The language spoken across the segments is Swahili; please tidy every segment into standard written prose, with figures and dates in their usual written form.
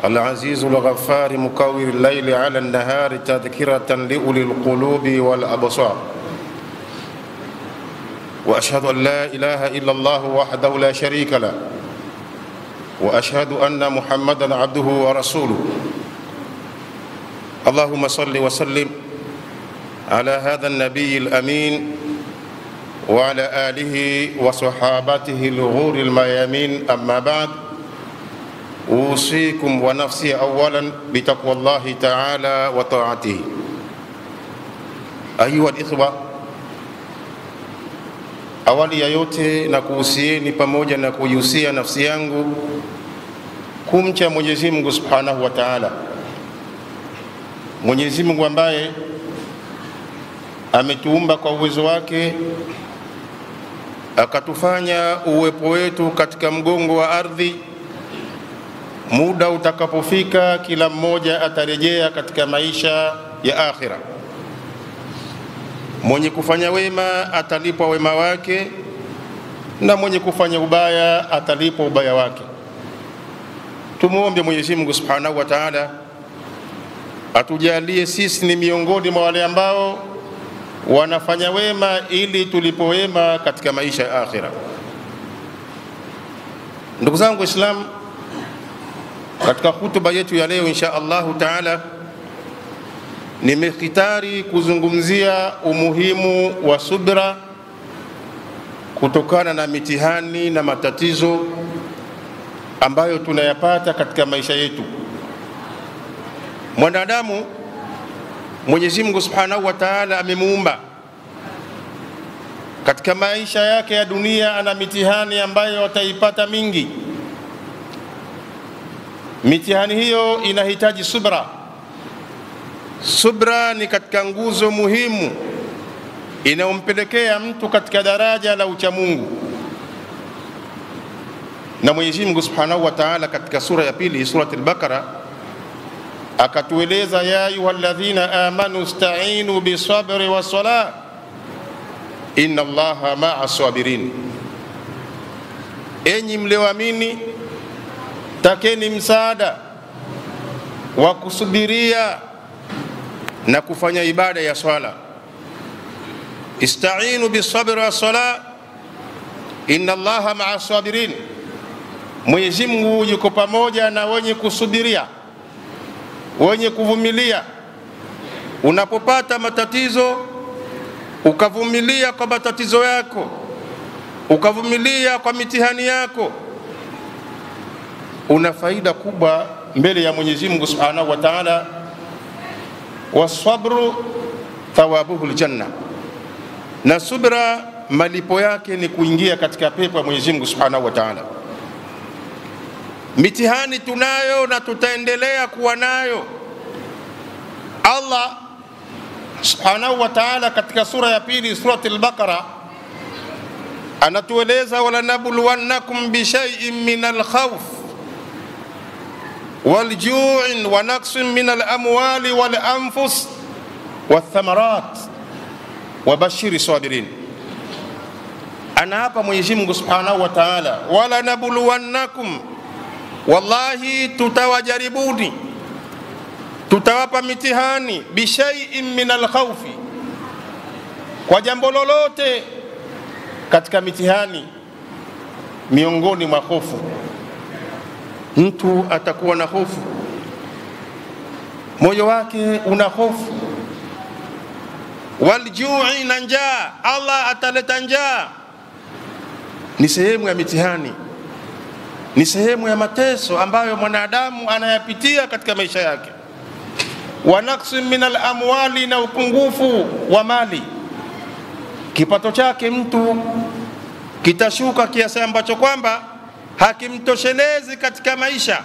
العزيز الغفار مكور الليل على النهار تذكرة لأولي القلوب والأبصار. وأشهد أن لا إله إلا الله وحده لا شريك له، وأشهد أن محمدا عبده ورسوله. اللهم صل وسلم على هذا النبي الأمين وعلى آله وصحابته الغور الميامين. أما بعد، أوصيكم ونفسي أولا بتقوى الله تعالى وطاعته. أيها الإخوة, awali ya yote na kuhusieni pamoja na kuihusia nafsi yangu kumcha Mwenyezi Mungu Subhanahu wa Ta'ala. Mwenyezi Mungu ambaye ametuumba kwa uwezo wake, akatufanya uwepo wetu katika mgongo wa ardhi. Muda utakapofika kila mmoja atarejea katika maisha ya akhira. Mwenye kufanya wema atalipwa wema wake, na mwenye kufanya ubaya atalipwa ubaya wake. Tumuombe Mwenyezi Mungu Subhanahu wa Ta'ala atujalie sisi ni miongoni mwa wale ambao wanafanya wema ili tulipo wema katika maisha ya akhira. Ndugu zangu Waislamu, katika hutuba yetu ya leo insha Allahu Ta'ala nimekitari kuzungumzia umuhimu wa subra kutokana na mitihani na matatizo ambayo tunayapata katika maisha yetu. Mwanadamu Mwenyezi Mungu Subhanahu wa Ta'ala amemuumba. Katika maisha yake ya dunia ana mitihani ambayo ataipata mingi. Mitihani hiyo inahitaji subra. Subra ni katika nguzo muhimu inayompelekea mtu katika daraja la uchamungu. Na Mwenyezi Mungu Subhanahu wa Ta'ala katika sura ya pili, sura al-Baqara, akatueleza ya ayyuhalladhina amanu ista'inu bisabri was-salah inna Allaha ma'as sabirin. Enyi mlioamini, takeni msaada wa kusubiria na kufanya ibada ya swala. Ista'inu bisabri was-salah inna Allaha ma'as sabirin. Mwenyezi Mungu yuko pamoja na wenye kusubiria, wenye kuvumilia. Unapopata matatizo, ukavumilia kwa matatizo yako, ukavumilia kwa mitihani yako, una faida kubwa mbele ya Mwenyezi Mungu Subhanahu wa Ta'ala. Wasabru thawabuhul janna, na subra malipo yake ni kuingia katika pepo ya Mwenyezi Mungu Subhanahu wa Ta'ala. Mitihani tunayo na tutaendelea kuwa nayo. Allah Subhanahu wa Ta'ala katika sura ya pili, sura al-Baqara, anatueleza wala nabluwannakum bi shay'in min al-khawf wal ju'in wa naqsin min al-amwali wal anfus wath thamarat wa bashiri sabirin. Ana hapa Mwenyezi Mungu Subhanahu wa Ta'ala, wala nabluwannakum, wallahi tutawajaribuni, tutawapa mitihani, bishai'in min al-khawfi, kwa jambo lolote katika mitihani. Miongoni mwa hofu, mtu atakuwa na hofu, moyo wake una hofu. Waljui, na njaa, Allah ataleta njaa. Ni sehemu ya mitihani, ni sehemu ya mateso ambayo mwanadamu anayapitia katika maisha yake. Wa naqsin min al-amwali, na upungufu wa mali. Kipato chake mtu kitashuka kiasi ambacho kwamba hakimtoshelezi katika maisha.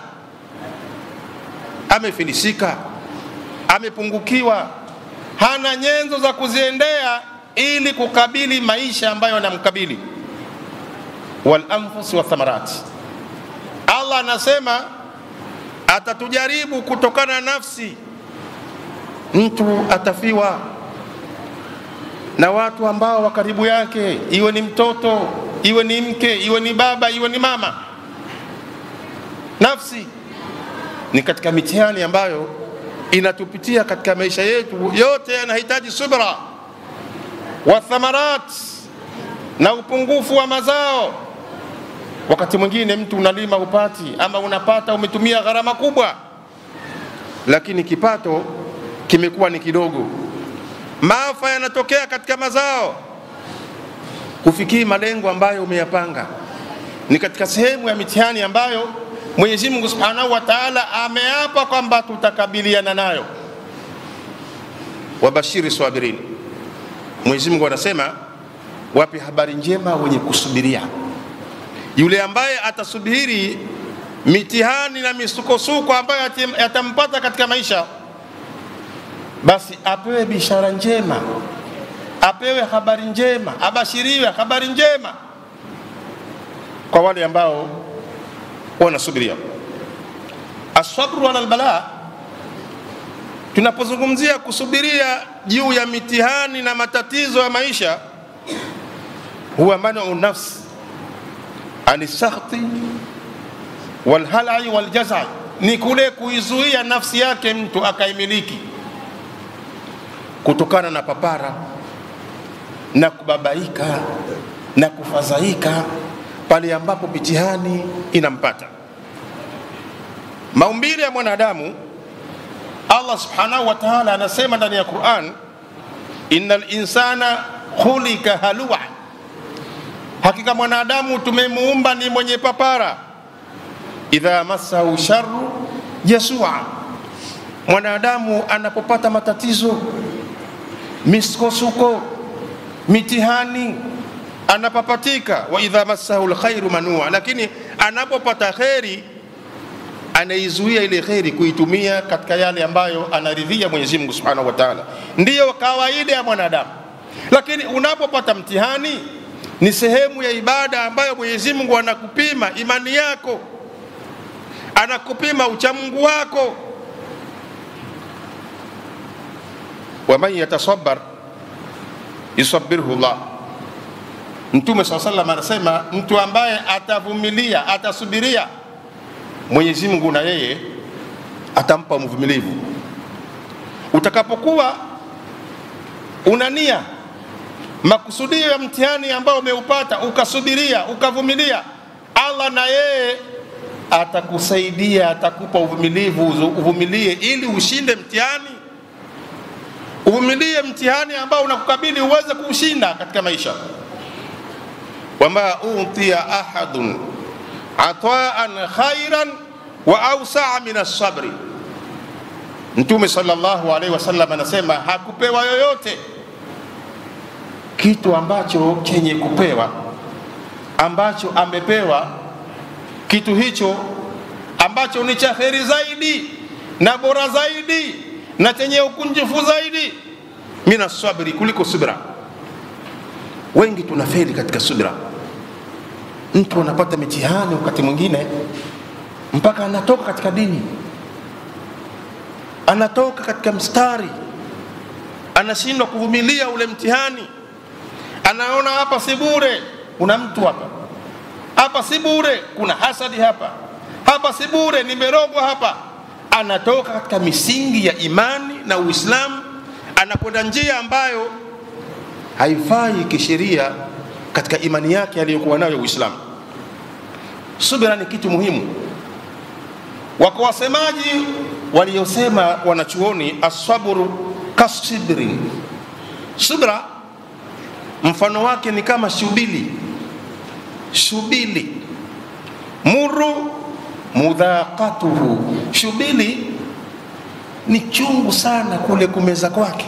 Amefilisika, amepungukiwa, hana nyenzo za kuziendea ili kukabili maisha ambayo yanamkabili. Wal anfus wa thamarat, Allah anasema atatujaribu kutokana na nafsi. Mtu atafiwa na watu ambao wa karibu yake, iwe ni mtoto, iwe ni mke, iwe ni baba, iwe ni mama. Nafsi ni katika mitihani ambayo inatupitia katika maisha yetu yote, yanahitaji subra wa thamarat, na upungufu wa mazao. Wakati mwingine mtu unalima upati, ama unapata umetumia gharama kubwa, lakini kipato kimekuwa ni kidogo. Maafa yanatokea katika mazao, kufikii malengo ambayo umeyapanga. Ni katika sehemu ya mitihani ambayo Mwenyezi Mungu Subhanahu wa Ta'ala ameapa kwamba tutakabiliana nayo. Wabashiri sabirin, Mwenyezi Mungu anasema wapi habari njema wenye kusubiria. Yule ambaye atasubiri mitihani na misukosuko ambayo yatampata katika maisha, basi apewe bishara njema, apewe habari njema, abashiriwe habari njema kwa wale ambao wanasubiria. Asabru ala albala, tunapozungumzia kusubiria juu ya mitihani na matatizo ya maisha, huwa manu nafsi ani sakhti wal halai wal jazai, ni kule kuizuia nafsi yake mtu akaimiliki kutokana na papara na kubabaika na kufadhaika pale ambapo mitihani inampata. Maumbile ya mwanadamu, Allah Subhanahu wa Ta'ala anasema ndani ya Qur'an, innal insana khulika halua, hakika mwanadamu tumemuumba ni mwenye papara. Idha massahu sharru jasua, mwanadamu anapopata matatizo, misukosuko, mitihani, anapapatika. Wa idha massahu alkhairu manua, lakini anapopata khairi anaizuia ile khairi kuitumia katika yale ambayo anaridhia Mwenyezi Mungu Subhanahu wa Ta'ala. Ndiyo kawaida ya mwanadamu. Lakini unapopata mtihani, ni sehemu ya ibada ambayo Mwenyezi Mungu anakupima imani yako, anakupima uchamungu wako. Wa man yatasabbar yusabbirhu Allah, Mtume SAW anasema mtu ambaye atavumilia, atasubiria, Mwenyezi Mungu na yeye atampa mvumilivu. Utakapokuwa unania makusudio ya mtihani ambao umeupata, ukasubiria, ukavumilia, Allah na yeye atakusaidia, atakupa uvumilivu, uvumilie ili ushinde mtihani. Uvumilie mtihani ambao unakukabili uweze kuushinda katika maisha. Wama utiya ahadun ataan khairan wa awsa'a min as-sabri, Mtume sallallahu alaihi wasallam anasema hakupewa yoyote kitu ambacho chenye kupewa, ambacho amepewa kitu hicho ambacho ni cha kheri zaidi na bora zaidi na chenye ukunjufu zaidi min as-sabri, kuliko subra. Wengi tunafeli katika subra. Mtu anapata mitihani wakati mwingine mpaka anatoka katika dini, anatoka katika mstari, anashindwa kuvumilia ule mtihani. Anaona hapa si bure, kuna mtu hapa si bure, kuna hasadi hapa si bure, nimerogwa hapa. Anatoka katika misingi ya imani na Uislamu, anakwenda njia ambayo haifai kisheria katika imani yake aliyokuwa nayo Uislamu. Subira ni kitu muhimu. Wako wasemaji waliosema wanachuoni, as-sabru kasibri, subra mfano wake ni kama shubili, muru mudhaqatuhu, shubili ni chungu sana kule kumeza kwake,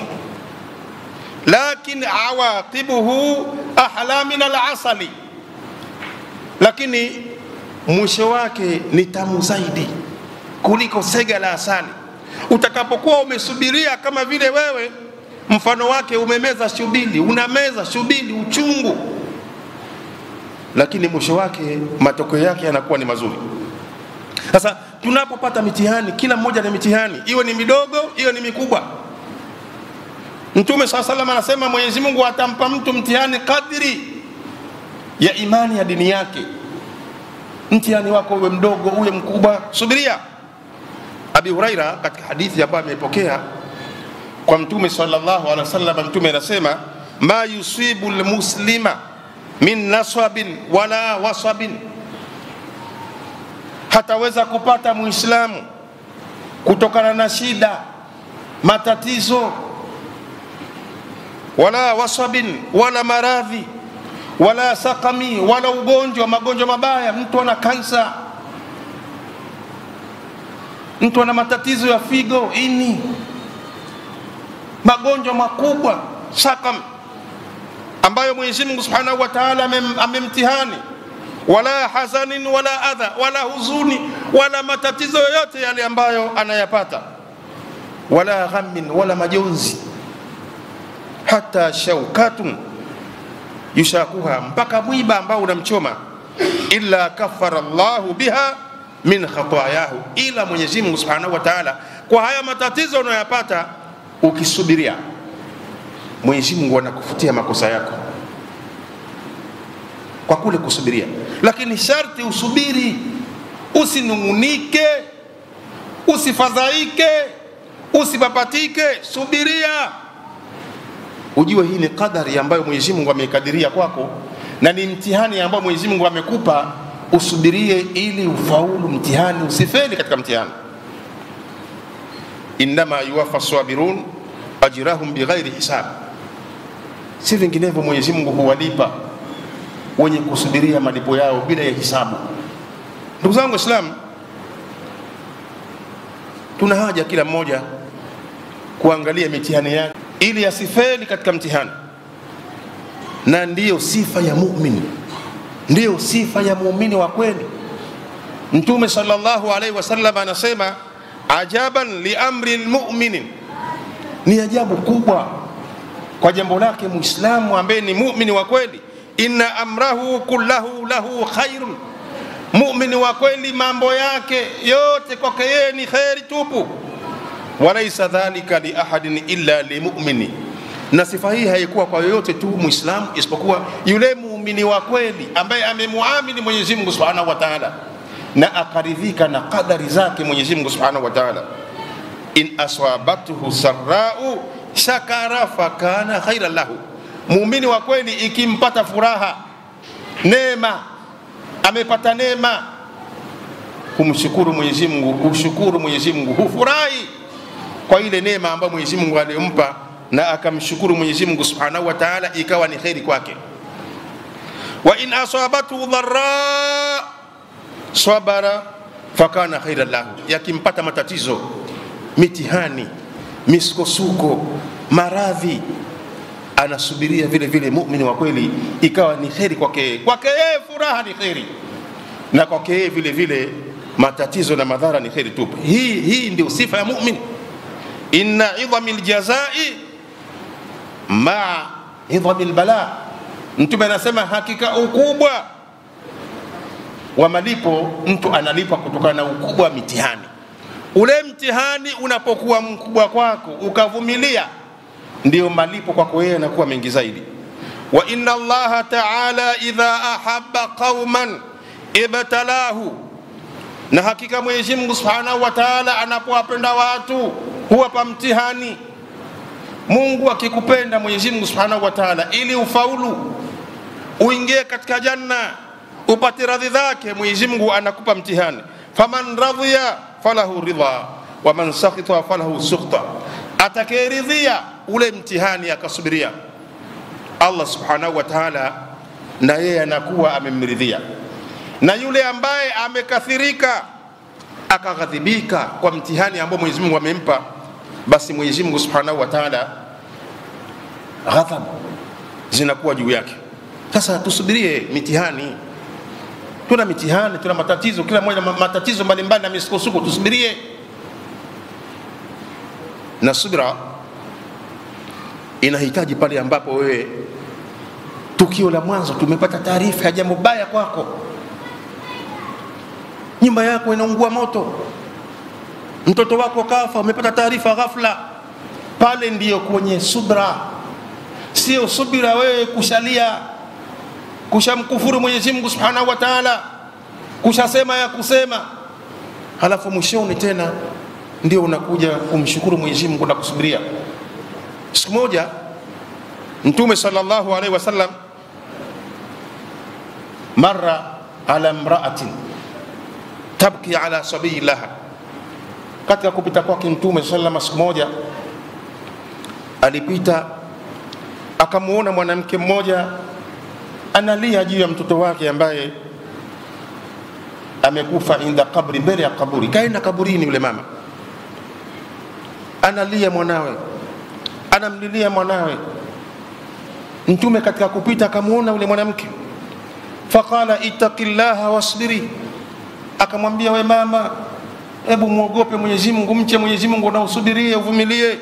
lakini awaqibuhu ahla min al-asali, lakini mwisho wake ni tamu zaidi kuliko sega la asali. Utakapokuwa umesubiria kama vile wewe mfano wake umemeza shubili, unameza shubili uchungu, lakini mwisho wake matokeo yake yanakuwa ni mazuri. Sasa tunapopata mitihani, kila mmoja na mitihani, iwe ni midogo iwe ni mikubwa, Mtume SAW anasema Mwenyezi Mungu atampa mtu mtihani kadri ya imani ya dini yake. Mtihani wako uwe mdogo uwe mkubwa, subiria. Abi Huraira katika hadithi ambayo amepokea kwa Mtume sallallahu alaihi wasallam, Mtume anasema ma yusibu almuslima min nasabin wala wasabin, hataweza kupata muislamu kutokana na shida, matatizo, wala wasabin, wala maradhi, wala sakami, wala ugonjwa, magonjwa mabaya. Mtu ana kansa, mtu ana matatizo ya figo, ini, magonjwa makubwa, sakam, ambayo Mwenyezi Mungu Subhanahu wa Ta'ala amemtihani. Wala hazanin wala adha, wala huzuni, wala matatizo yoyote yale ambayo anayapata, wala ghammin, wala majonzi, hata shaukatun yushakuha, mpaka mwiba ambao unamchoma, illa kafara Allahu biha min khatayahu, ila Mwenyezi Mungu Subhanahu wa Ta'ala kwa haya matatizo unayopata ukisubiria, Mwenyezi Mungu anakufutia makosa yako kwa kule kusubiria. Lakini sharti usubiri, usinungunike, usifadhaike, usipapatike, subiria. Ujue hii ni kadari ambayo Mwenyezi Mungu ameikadiria kwako, na ni mtihani ambao Mwenyezi Mungu amekupa, usubirie ili ufaulu mtihani, usifeli katika mtihani. Innama yuwaffa sabirun ajrahum bighairi hisab, si vinginevyo Mwenyezi Mungu huwalipa wenye kusubiria malipo yao bila ya hisabu. Ndugu zangu Waislamu, tuna haja kila mmoja kuangalia mitihani yake ili asifeli katika mtihani, na ndiyo sifa ya muumini, ndiyo sifa ya muumini wa kweli. Mtume sallallahu alaihi wasallam anasema ajaban li amri almu'minin, ni ajabu kubwa kwa jambo lake muislamu ambaye ni muumini wa kweli. Inna amrahu kullahu lahu khairun, muumini wa kweli mambo yake yote kwake yeye ni khairi tupu. Walaysa dhalika li ahadin illa limu'mini, na sifa hii haikuwa kwa yoyote tu muislamu isipokuwa yule muumini wa kweli ambaye amemuamini Mwenyezi Mungu Subhanahu wa Ta'ala na akaridhika na kadari zake Mwenyezi Mungu Subhanahu wa Ta'ala. In aswabatuhu sarra'u shakara fakana khairan lahu, muumini wa kweli ikimpata furaha, neema, amepata neema, kumshukuru Mwenyezi Mungu, kushukuru Mwenyezi Mungu, hufurahi kwa ile neema ambayo Mwenyezi Mungu alimpa, na akamshukuru Mwenyezi Mungu Subhanahu wa Ta'ala, ikawa ni khairi kwake. Wa in asabatu dharra sabara fakana khairan lahu, yakimpata matatizo, mitihani, misukosuko, maradhi, anasubiria vile vile muumini wa kweli, ikawa ni khairi kwake. Kwake yeye furaha ni khairi, na kwake yeye vile vile matatizo na madhara ni khairi tupu. Hii ndio sifa ya muumini. Inna idhamil jazai ma idhamil bala, Mtume anasema hakika ukubwa wa malipo, mtu analipa kutokana na ukubwa wa mitihani. Ule mtihani unapokuwa mkubwa kwako ukavumilia, ndio malipo kwako yeye yanakuwa mengi zaidi. Wa inna Allaha ta'ala idha ahabba qauman ibtalahu, na hakika Mwenyezi Mungu Subhanahu wa Ta'ala anapowapenda watu huwapa mtihani. Mungu akikupenda Mwenyezi Mungu Subhanahu wa Ta'ala ili ufaulu, uingie katika janna, upate radhi zake, Mwenyezi Mungu anakupa mtihani. Faman radhiya falahu ridha wa man sakhita falahu sukhta, atakayeridhia ule mtihani akasubiria, Allah Subhanahu wa Ta'ala na yeye anakuwa amemridhia. Na yule ambaye amekathirika akaghadhibika kwa mtihani ambao Mwenyezi Mungu amempa, basi Mwenyezi Mungu Subhanahu wa Ta'ala ghadhabu zinakuwa juu yake. Sasa tusubirie mitihani. Tuna mitihani, tuna matatizo, kila mmoja matatizo mbalimbali na misukosuko, tusubirie. Na subira inahitaji pale ambapo wewe, tukio la mwanzo tumepata taarifa ya jambo baya kwako, nyumba yako inaungua moto, mtoto wako kafa, umepata taarifa ghafla, pale ndiyo kwenye subra. Sio subira wewe kushalia, kushamkufuru Mwenyezi Mungu Subhanahu wa Ta'ala, kushasema ya kusema, halafu mwishoni tena ndio unakuja kumshukuru Mwenyezi Mungu na kusubiria. Siku moja Mtume sallallahu alaihi wasallam marra ala imra'atin tabki ala sabiyi laha. Katika kupita kwake Mtume sallallahu siku moja alipita akamuona mwanamke mmoja analia juu ya mtoto wake ambaye amekufa inda kabri, mbele ya kaburi. Kaenda kaburini yule mama, analia mwanawe, anamlilia mwanawe. Mtume katika kupita akamuona yule mwanamke, faqala ittaqillaha wasbiri, akamwambia we mama, hebu muogope Mwenyezi Mungu, mche Mwenyezi Mungu na usubirie, uvumilie.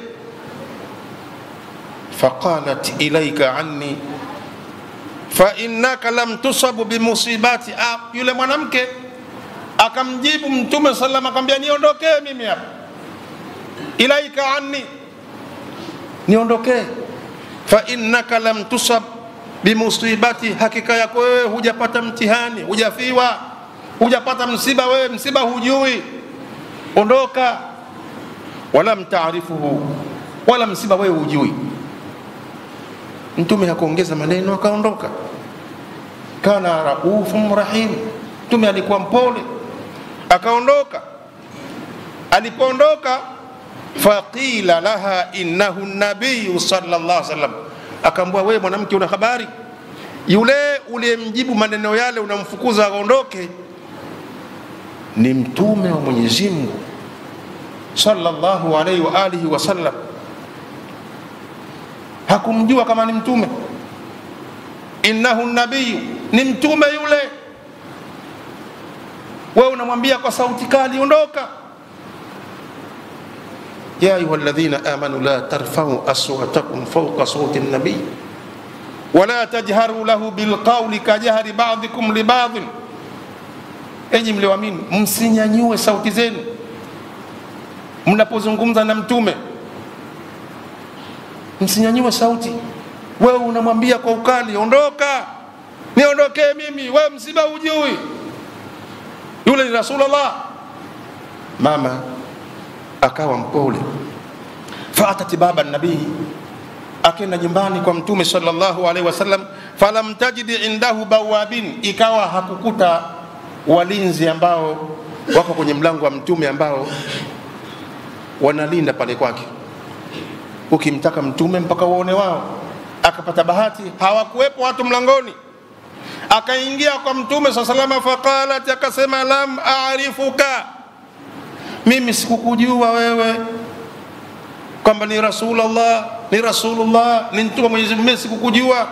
Faqalat ilaika anni fa innaka lam tusabu bimusibati. Yule mwanamke akamjibu Mtume sallallahu akamwambia, niondokee mimi hapa, ilaika anni, niondokee, fa innaka lam tusab bimusibati, hakika yako wewe hujapata mtihani, hujafiwa, hujapata msiba, wewe msiba hujui, ondoka. Wala mtaarifuhu, wala msiba wewe hujui. Mtume hakuongeza maneno, akaondoka. Kana raufun rahim, Mtume alikuwa mpole, akaondoka. Alipoondoka, faqila laha innahu nabiy sallallahu alaihi wasallam, akaambia wewe mwanamke, una habari? Yule uliyemjibu maneno yale unamfukuza aondoke ni Mtume wa Mwenyezi Mungu sallallahu alaihi wa alihi wasallam. Hakumjua kama ni mtume. Innahu nabiy, ni mtume yule. Wewe unamwambia kwa sauti kali, ondoka. Ya ayyuhalladhina amanu la tarfa'u aswatakum fawqa sawti an-nabiy wa la tajharu lahu bilqawli kajahri ba'dikum li ba'd. Enyi mlioamini, msinyanyue sauti zenu mnapozungumza na mtume, msinyanyue sauti. Wewe unamwambia kwa ukali, ondoka, niondokee mimi, wewe msiba hujui. Yule ni Rasulullah. Mama akawa mpole, faatat baba nabii, akaenda nyumbani kwa Mtume sallallahu alaihi wasallam. Falam tajidi indahu bawabin, ikawa hakukuta walinzi ambao wako kwenye mlango wa Mtume ambao wanalinda pale kwake. Ukimtaka Mtume mpaka waone wao. Akapata bahati hawakuwepo watu mlangoni, akaingia kwa Mtume sallallahu alaihi wasallam. Faqalat, akasema, lam a'rifuka, mimi sikukujua wewe kwamba ni Rasulullah, ni Rasulullah, ni mtume wa Mwenyezi Mungu, sikukujua.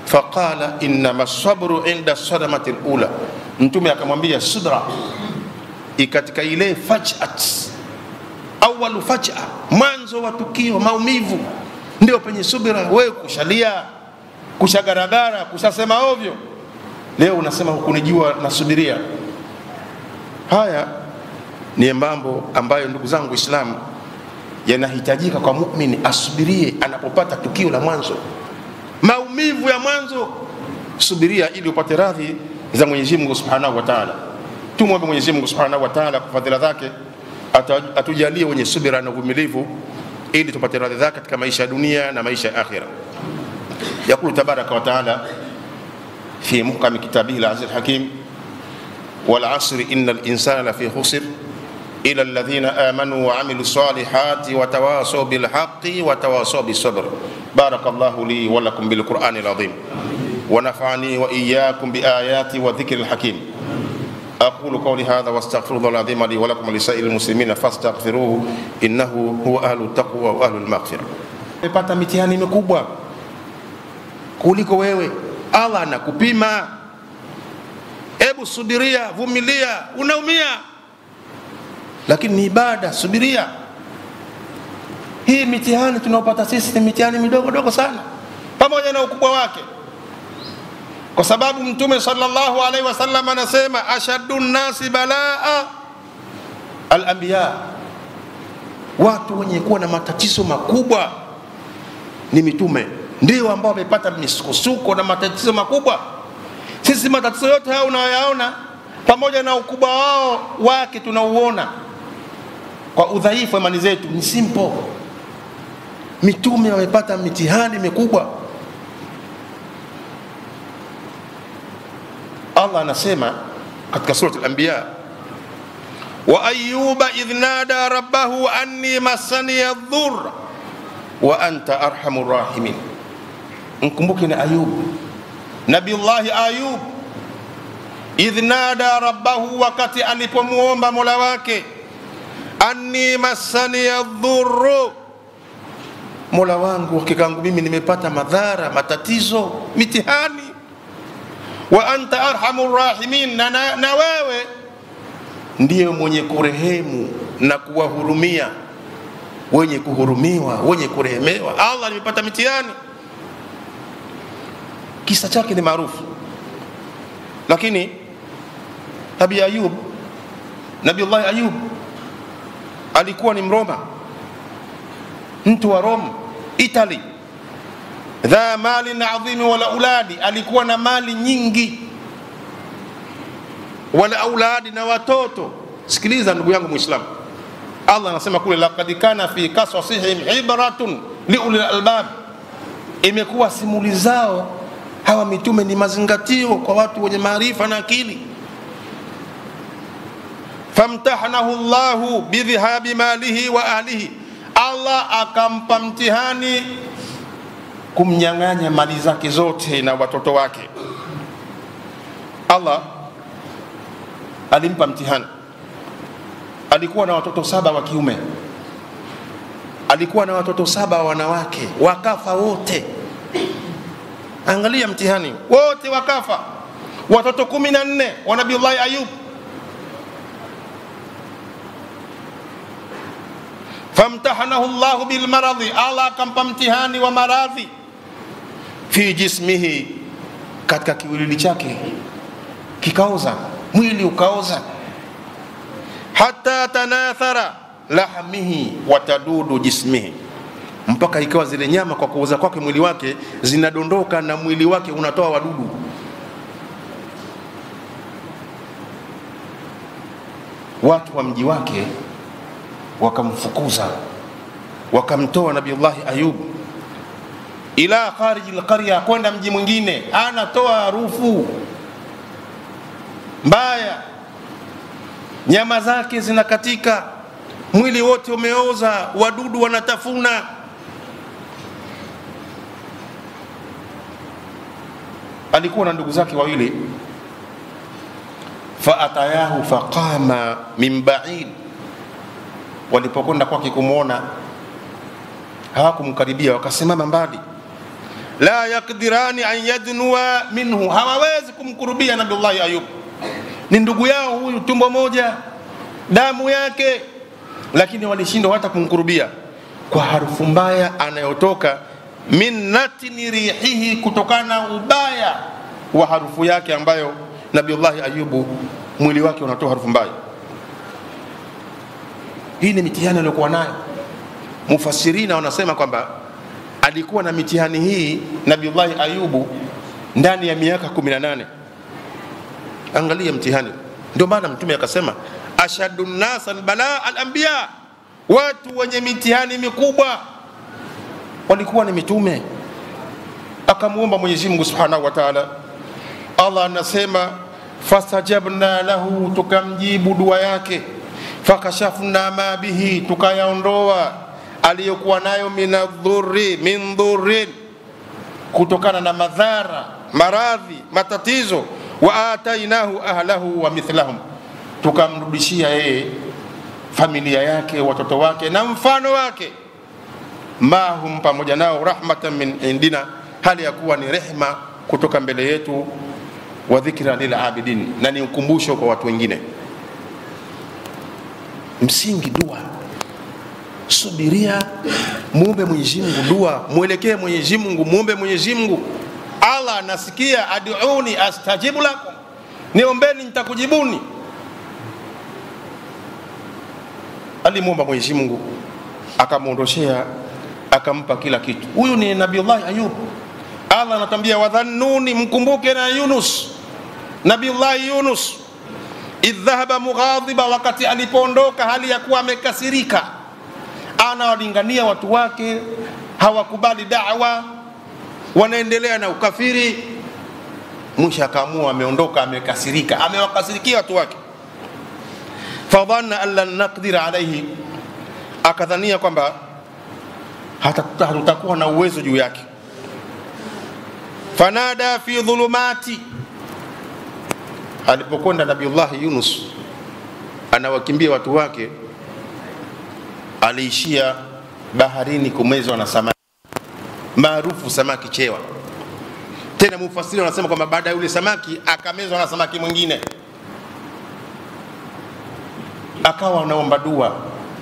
Faqala innama sabru inda sadamati alula, Mtume akamwambia sidra ikatika ile faj'at, awwalu faj'a, mwanzo wa tukio, maumivu, ndio penye subira. Wewe kushalia, kushagaragara, kushasema ovyo, leo unasema hukunijua na subiria. Haya ni mambo ambayo ndugu zangu Waislamu yanahitajika kwa muumini asubirie anapopata tukio la mwanzo, maumivu ya mwanzo. Subiria ili upate radhi za Mwenyezi Mungu Subhanahu wa Ta'ala. Tumwombe Mwenyezi Mungu Subhanahu wa Ta'ala kwa fadhila zake atujalie wenye subira na uvumilivu ili tupate radhi zake katika maisha ya dunia na maisha ya akhira. Yakulu tabaraka wa ta'ala fi muhkam kitabihi al-aziz al-hakim, wal 'asri innal insana lafi khusr ila alladhina amanu wa 'amilu salihati wa tawasaw bil haqqi wa tawasaw bis sabr. Barakallahu li wa lakum bil Qur'ani al-'azim wa nafa'ani wa iyyakum bi ayati wa dhikri al-hakim. أقول قولي هذا واستغفر الله العظيم لي ولكم ولسائر المسلمين فاستغفروه إنه هو أهل التقوى وأهل المغفرة. Umepata mitihani mikubwa kuliko wewe, Allah anakupima. Hebu subiria, vumilia, unaumia lakini ni ibada, subiria. Hii mitihani tunaopata sisi ni mitihani midogo dogo sana pamoja na ukubwa wake, kwa sababu Mtume sallallahu alaihi wasallam anasema ashaddu nasi balaa al-anbiya, watu wenye kuwa na matatizo makubwa ni mitume, ndio ambao wamepata misukosuko na matatizo makubwa. Sisi matatizo yote haya unayoyaona pamoja na ukubwa wao wake tunauona, kwa udhaifu wa imani zetu ni simple. Mitume wamepata mitihani mikubwa. Allah anasema katika surah al-Anbiya, wa ayyuba idh nada rabbahu anni massani adh-dhurr wa anta arhamur rahimin. Mkumbuke na Ayub, Nabiullahi Ayub, idh nada rabbahu, wakati alipomuomba Mola wake, anni massani adh-dhurr, Mola wangu hakika mimi nimepata madhara, matatizo, mitihani. Wa anta arhamur rahimin, na wewe ndiye mwenye kurehemu na kuwahurumia wenye kuhurumiwa, wenye kurehemewa. Allah nimepata mitihani. Kisa chake ni maarufu, lakini Nabii Ayub, Nabiullah Ayub alikuwa ni Mroma, mtu wa Rome, Italy, dha mali na adhimi wala auladi, alikuwa na mali nyingi, wala auladi, na watoto. Sikiliza ndugu yangu Muislamu, Allah anasema kule, laqad kana fi qasasihim ibratun liulil albab, imekuwa simulizi zao hawa mitume ni mazingatio kwa watu wenye maarifa na akili. Famtahanahu Allahu bidhihabi malihi wa ahlihi, Allah akampa mtihani kumnyang'anya mali zake zote na watoto wake. Allah alimpa mtihani. Alikuwa na watoto 7 wa kiume, alikuwa na watoto 7 wanawake, wakafa wote. Angalia mtihani, wote wakafa. Watoto 14 wa Nabiullah Ayub. Famtahanahu Allahu bil maradhi, Allah akampa mtihani wa maradhi. Fi jismihi, katika kiwiliwili chake kikaoza, mwili ukaoza. Hatta tanathara lahmihi wa tadudu jismihi, mpaka ikawa zile nyama kwa kuoza kwake mwili wake zinadondoka na mwili wake unatoa wadudu. Watu wa mji wake wakamfukuza, wakamtoa Nabiullah Ayub ila kharij alqarya, kwenda mji mwingine, anatoa harufu mbaya, nyama zake zinakatika, mwili wote umeoza, wadudu wanatafuna. Alikuwa na ndugu zake wawili, faatayahu faqama min ba'id, walipokwenda kwake kumuona hawakumkaribia, wakasimama mbali. La yakdirani an yadnuwa minhu, hawawezi kumkurubia Nabiullah Ayub, ni ndugu yao huyu, tumbo moja, damu yake, lakini walishindwa hata kumkurubia kwa harufu mbaya anayotoka, min natni rihihi, kutokana na ubaya wa harufu yake ambayo Nabiullah Ayubu mwili wake unatoa harufu mbaya. Hii ni mitihani aliyokuwa nayo. Mufassirina wanasema kwamba alikuwa na mitihani hii Nabiullah Ayubu ndani ya miaka 18. Angalia mtihani. Ndio maana mtume akasema ashadun nas albala alanbiya, watu wenye mitihani mikubwa walikuwa ni mitume. Akamuomba Mwenyezi Mungu Subhanahu wa Ta'ala. Allah anasema fastajabna lahu, tukamjibu dua yake. Fakashafna ma bihi, tukayaondoa aliyokuwa nayo min dhurrin, kutokana na madhara, maradhi, matatizo. Wa atainahu ahlahu wa mithlahum, tukamrudishia yeye familia yake, watoto wake na mfano wake. Mahum, pamoja nao, rahmatan min indina, hali ya kuwa ni rehma kutoka mbele yetu. Wa dhikra lil abidin, na ni ukumbusho kwa watu wengine. Msingi dua, subiria, muombe Mwenyezi Mungu dua, muelekee Mwenyezi Mungu, muombe Mwenyezi Mungu. Allah anasikia, ad'uni astajibu lakum, niombeni nitakujibuni. Alimuomba Mwenyezi Mungu, akamuondoshea, akampa kila kitu. Huyu ni Nabiullah Ayub. Allah anatambia wadhannuni, mkumbuke na Yunus, Nabiullah Yunus, idh dhahaba mughadhiba, wakati alipoondoka hali ya kuwa amekasirika. Anawalingania watu wake, hawakubali da'wa, wanaendelea na ukafiri. Mwisho akaamua, ameondoka amekasirika, amewakasirikia watu wake. Fadhanna an lan naqdir alayhi, akadhania kwamba hatutakuwa na uwezo juu yake. Fanada fi dhulumati, alipokwenda Nabiullah Yunus anawakimbia watu wake, aliishia baharini kumezwa na samaki maarufu, samaki chewa. Tena mufasiri wanasema kwamba baada ya yule samaki akamezwa na samaki mwingine, akawa anaomba dua.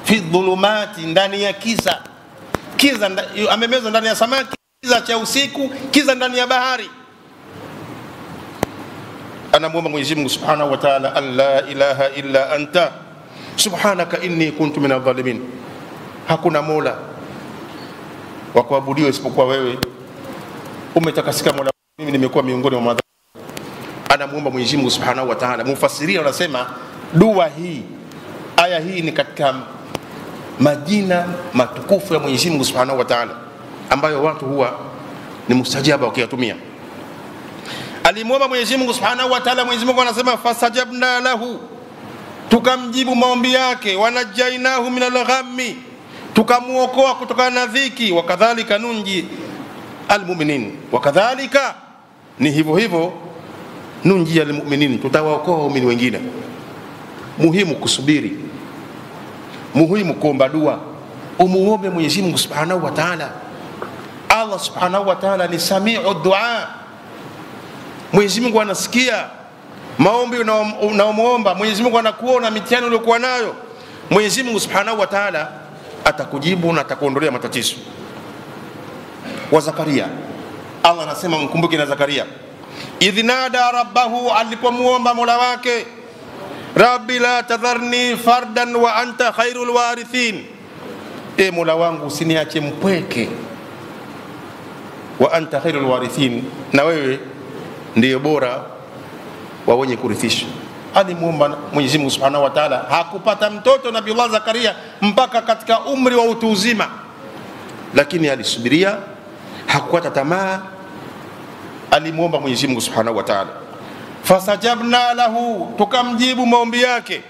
Fi dhulumati, ndani ya kiza amemezwa ndani ya samaki, kiza cha usiku, kiza ndani ya bahari. Anamuomba Mwenyezi Mungu Subhanahu wa Ta'ala, an la ilaha illa anta subhanaka inni kuntu minadh dhalimin, hakuna mola wa kuabudiwa isipokuwa wewe, umetakasika mola, mimi nimekuwa miongoni mwa madhambi. Anamuomba Mwenyezi Mungu Subhanahu wa Ta'ala. Mufassiria wanasema dua hii, aya hii ni katika majina matukufu ya Mwenyezi Mungu Subhanahu wa Ta'ala ambayo watu huwa ni mustajaba wakiyatumia. Alimuomba Mwenyezi Mungu Subhanahu wa Ta'ala, Mwenyezi Mungu anasema fasajabna lahu, tukamjibu maombi yake. Wanajainahu minal ghammi, tukamuokoa kutokana na dhiki. Wakadhalika nunji almu'minin, wakadhalika ni hivyo hivyo nunji almu'minin, tutawaokoa waumini wengine. Muhimu kusubiri, muhimu kuomba dua, umuombe Mwenyezi Mungu Subhanahu wa Ta'ala. Allah Subhanahu wa Ta'ala ni sami'u dua, Mwenyezi Mungu anasikia maombi unaomuomba. Mwenyezi Mungu anakuona mitihani uliyokuwa nayo. Mwenyezi Mungu Subhanahu wa Ta'ala atakujibu na atakuondolea matatizo. Wa Zakaria, Allah anasema mkumbuke na Zakaria, idhnada rabbahu, alipomuomba Mola wake, rabbi la tadharni fardan wa anta khairul warithin, e Mola wangu usiniache mpweke, wa anta khairul warithin, na wewe ndiye bora wa wenye kurithisha. Alimuomba Mwenyezi Mungu Subhanahu wa Ta'ala, hakupata mtoto Nabiullah Zakaria mpaka katika umri wa utu uzima, lakini alisubiria, hakukata tamaa. Alimuomba Mwenyezi Mungu Subhanahu wa Ta'ala. Fasajabna lahu, tukamjibu maombi yake.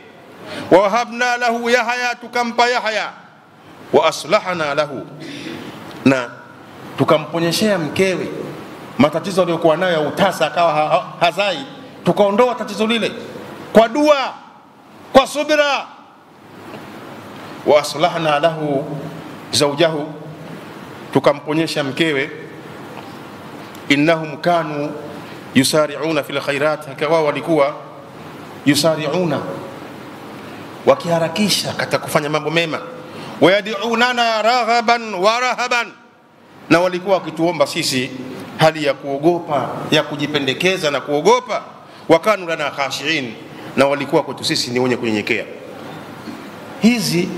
Wa wahabna lahu Yahya, tukampa Yahya. Wa aslahana lahu, na tukamponyeshea mkewe matatizo aliyokuwa nayo ya utasa, akawa hazai, tukaondoa tatizo lile kwa dua, kwa subira. Wa aslahna lahu zawjahu, tukamponyesha mkewe. Innahum kanu yusari'una fil khairat, hakawa walikuwa yusari'una, wakiharakisha katika kufanya mambo mema. Wayad'unana raghaban wa rahaban, na walikuwa wakituomba sisi hali ya kuogopa, ya kujipendekeza na kuogopa. Wakanu lana khashiin, na walikuwa kwetu sisi ni wenye kunyenyekea. Hizi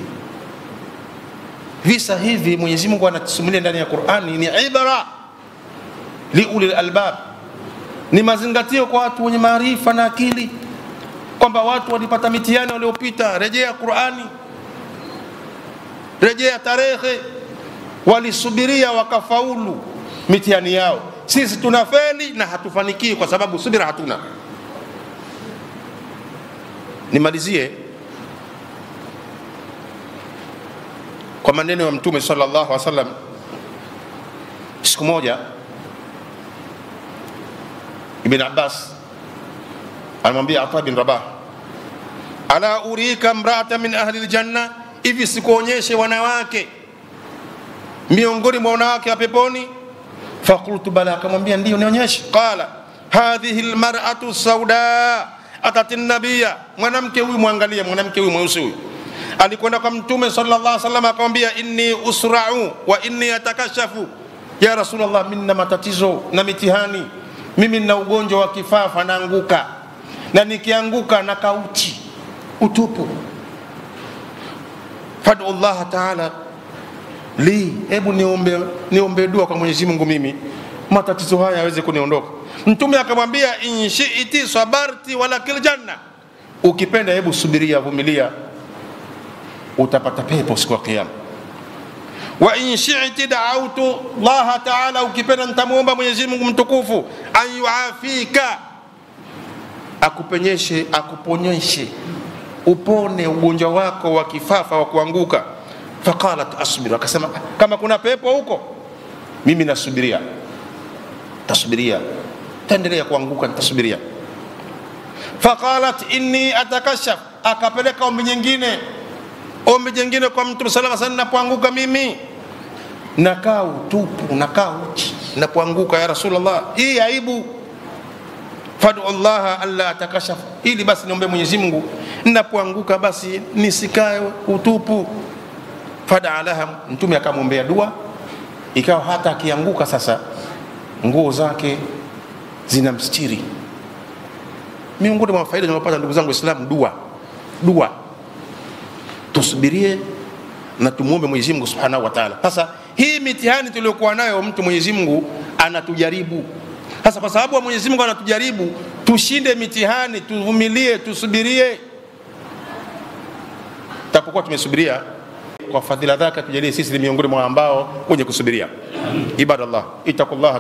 visa hivi Mwenyezi Mungu anatusimulia ndani ya Qur'ani ni ibra liulil albab, ni mazingatio kwa watu wenye maarifa na akili, kwamba watu walipata mitihani waliopita. Rejea Qur'ani, rejea tarehe, walisubiria wakafaulu mitihani yao. Sisi tunafeli na hatufanikii kwa sababu subira hatuna. Nimalizie kwa maneno ya Mtume sallallahu alaihi wasallam. Siku moja Ibn Abbas anamwambia Ata bin Rabah, ala urika mra'atan min ahli aljanna, hivi sikuonyeshe wanawake miongoni mwa wanawake wa peponi? Faqultu bala, akamwambia ndio nionyeshe. Qala hadhihi almar'atu sauda atati nabiyya, mwanamke huyu, muangalie mwanamke huyu mweusi huyu, alikwenda kwa Mtume sallallahu alaihi wasallam akamwambia, inni usra'u wa inni atakashafu, ya Rasulullah, minna matatizo na mitihani, mimi nina ugonjwa wa kifafa, naanguka, na nikianguka na kauchi utupu. Fad'u Allah ta'ala li, hebu niombe dua kwa Mwenyezi Mungu mimi matatizo haya yaweze kuniondoka. Mtume akamwambia, in shi'ti sabarti walakil janna, Ukipenda hebu subiria, vumilia, utapata pepo siku ya kiyama. Wa in shi'ti da'awtu Allah ta'ala, ukipenda nitamuomba Mwenyezi Mungu mtukufu an yuafika, akupenyeshe, akuponyeshe, upone ugonjwa wako wa kifafa wa kuanguka. Faqalat asbir, akasema kama kuna pepo huko mimi nasubiria, tasubiria, taendelea kuanguka, nitasubiria. Faqalat inni atakashaf, akapeleka ombi nyingine kwa Mtume sallallahu alaihi wasallam, napoanguka mimi nakaa utupu, nakaa uchi napoanguka ya Rasulullah, hii aibu. Fad'u Allah alla atakashaf, ili basi niombe Mwenyezi Mungu ninapoanguka basi nisikae utupu. Fada alaha, Mtume akamwombea dua, ikawa hata akianguka sasa nguo zake zinamstiri. Miongoni mwa faida tunazopata ndugu zangu Waislamu, dua. Tusubirie na tumuombe Mwenyezi Mungu Subhanahu wa Ta'ala. Sasa hii mitihani tuliyokuwa nayo, mtu Mwenyezi Mungu anatujaribu. Sasa kwa sababu Mwenyezi Mungu anatujaribu, tushinde mitihani, tuvumilie, tusubirie. Tapokuwa tumesubiria, kwa fadhila zake tujalie sisi ni miongoni mwa ambao wenye kusubiria. Ibadallah, ittaqullah.